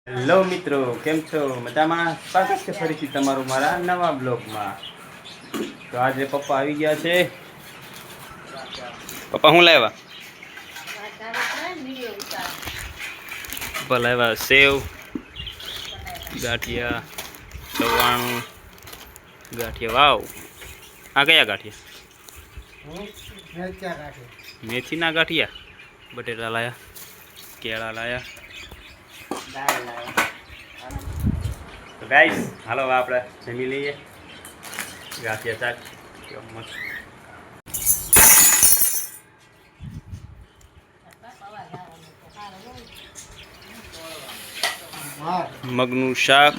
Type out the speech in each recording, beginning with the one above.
Hello મિત્રો, કેમ છો? મજામાં? સ્વાગત છે ફરીથી તમારું મારા નવા બ્લોગમાં. તો આજે પપ્પા આવી ગયા છે. પપ્પા શું લાવ્યા? પપ્પા લાવ્યા સેવ, ગાંઠિયા, સવાણું, ગાંઠિયા. વાવ, આ કયા ગાંઠિયા? મેથીના ગાંઠિયા. બટેટા લાયા, કેળા લાયા. તો ગાઈસ, હાલો આપણે જમી લઈએ. ગાંઠિયા ચાટ મસ્ત. મગનું શાક,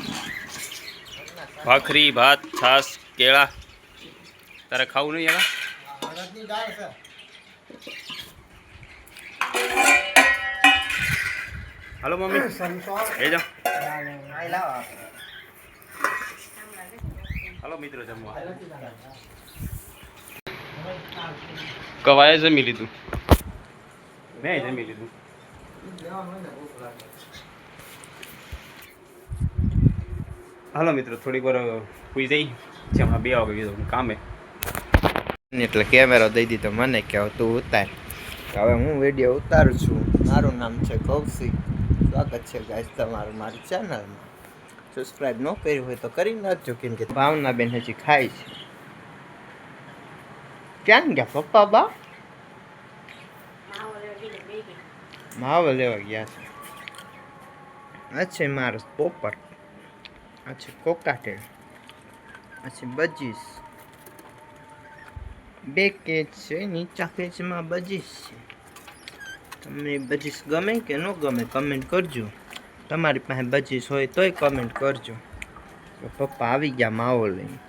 ભાખરી, ભાત, છાશ, કેળા. તારે ખાવું નહીં એવા? હાલો મમ્મી, એ જાઓ. હાલો મિત્રો, જમવા. કવાએ જમી લીધું, મેં જમી લીધું. હાલો મિત્રો, થોડીક વાર સુઈ જઈ. જેમાં 2 વાગે ગયો કામે, એટલે કેમેરો દઈ દીધો મને કે તું ઉતાર. હવે હું વિડીયો ઉતારું છું. મારું નામ છે કૌશિક. સ્વાગત છે ગાઈસ તમારું મારી ચેનલમાં. સબસ્ક્રાઈબ ન કર્યું હોય તો કરી નાખજો, કેમ કે ભાવના બેન હજી ખાય છે. ક્યાં ગયા પપ્પા બા? માવો લેવા ગયા છે. આ છે મારો પોપટ, આ છે કોકાટેલ, આ છે બજીસ. 2 કેજ છે, નીચા કેજમાં બજીસ છે. તમને બજીસ ગમે કે ન ગમે કમેન્ટ કરજો. તમારી પાસે બજીસ હોય તોય કમેન્ટ કરજો. પપ્પા આવી ગયા માવો લઈને.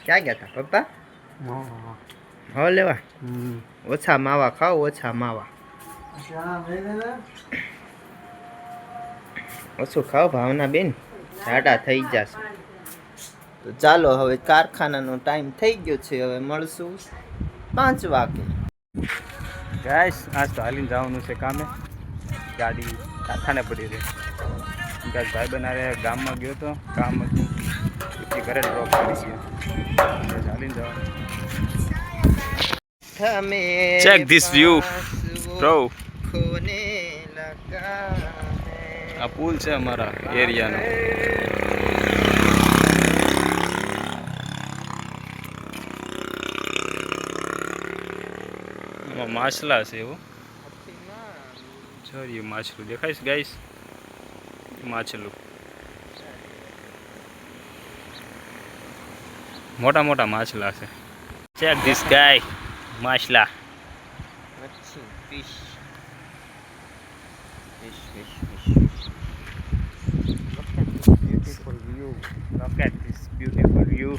ક્યાં ગયા હતા પપ્પા? માવો લેવા. ઓછા માવા ખાઓ, ઓછા માવા. ઓછું ખાઓ ભાવના બેન, જાડા થઈ જશે. તો ચાલો, હવે કારખાનાનો ટાઈમ થઈ ગયો છે. હવે મળશું 5 વાગે. ગાઈસ, આજ તો હાલીને જવાનું છે કામે. ગાડી કારખાને પડી રહી. ગાઈસ, ભાઈ બનાવે ગામમાં ગયો તો, કામ હતું પછી ઘરે ડ્રોપ કરી ગયો. હાલીને જવાનું. Check this view, bro. આ પુલ છે અમારા એરિયાનો. આમાં માછલા છે એવું. જોયું માછલું દેખાય છે ગાઈસ, માછલું. મોટા મોટા માછલા છે. ચેક ધીસ ગાય, માછલા. Look at this beautiful view.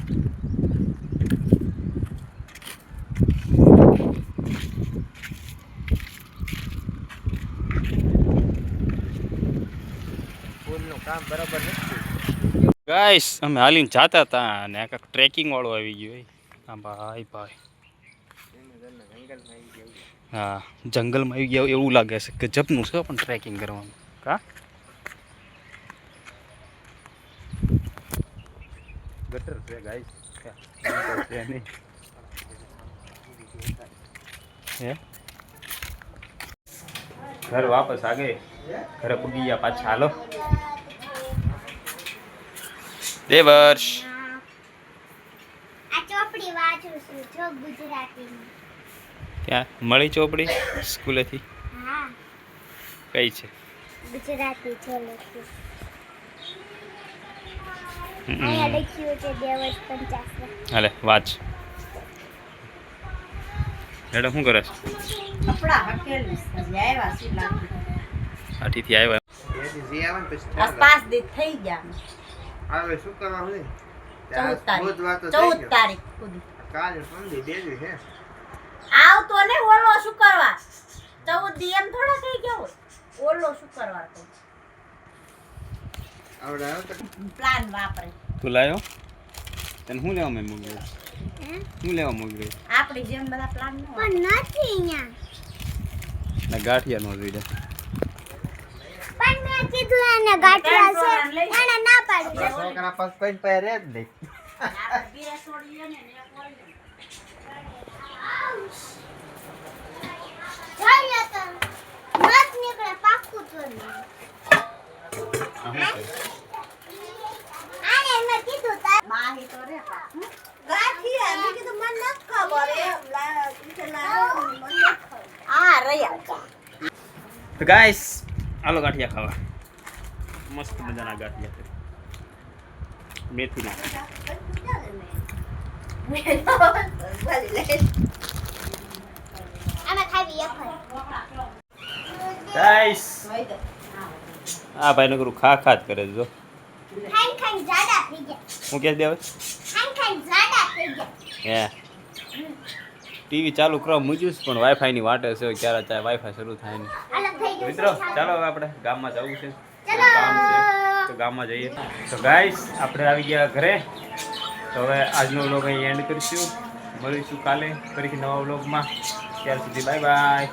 Guys, અમે હાલીને જતા હતા અને આ કાંઈક ટ્રેકિંગ વાળો આવી ગયો. હા ભાઈ ભાઈ, હા જંગલમાં આવી ગયા એવું લાગે છે. ગજબનું છે પણ ટ્રેકિંગ કરવાનું. કા ગટર છે ગાઈસ, ઘર વાપસ આ ગए, ઘરે પૂગી ગયા પાછા. હાલો દેવર્ષ, આ ચોપડી વાંચું છું જો ગુજરાતીની. ક્યાં મળી ચોપડી? સ્કૂલેથી? હા, કઈ છે? ગુજરાતી છે લખ્યું. અહીંયા લખ્યું છે દેવર્ષ 50. હાલે વાંચ. મેડમ શું કરે છે? કપડા હટેલી આવ્યા છે લાગે. આઠીથી આવ્યા. આ 5 દિવસ થઈ ગયા. હવે શું કરવાનું? 14 તારીખ સુધી. કાલે સંધી દેવી છે. આવતો ને ઓલો શું કરવા? 14 દી એમ થોડા થઈ ગયો હોય. ઓલો શું કરવા તો? પ્લાન વાપરે. તું લાયો? તને શું લેવા મેં મોકલ્યું? શું લેવા મોકલ્યું? આપણી જેમ બધા પ્લાન ન હોય. પણ નથી અહીંયા. ના ગાંઠિયા નો જોઈ. પણ મેં કીધું કીધું એને ગાંઠિયા છે ત્રણ લઈ જા. એને ના પાડી છોકરા પાસ કોઈ પાસે રહે જ નહીં. બે છોડીએ ને એક ઓલી. જોઈ લો તો મત નીકળે પાક્કું તો આને મેં કીધું તાર માહી તો રે પા. ગાંઠિયા મેં કીધું મને નથી ખબર એમ આ રહ્યા તો ગાઈસ આલો ગાંઠિયા ખાવા મસ્ત મજાના ગાંઠિયા છે મેથી નાખી આમે ખાવી એક ગાઈસ આ ભાઈ નકરું ખા ખા જ કરે છે જો ખાઈ ખાઈ જાડા થઈ ગયા હું કે દેવે ખાઈ ખાઈ જાડા થઈ ગયા હે ટીવી ચાલુ કરવા મૂક્યું પણ વાઈફાઈની વાટે છે ક્યારે ચાहे વાઈફાઈ શરૂ થાય ને અલગ થઈ ગયું મિત્રો ચાલો હવે આપણે ગામમાં જવું છે કામ છે તો ગામમાં જઈએ તો ગાઈસ આપણે આવી ગયા ઘરે તો હવે આજનો વ્લોગ અહીં એન્ડ કરીશું મળીશું કાલે ફરીથી નવા વ્લોગમાં ત્યાર સુધી બાય બાય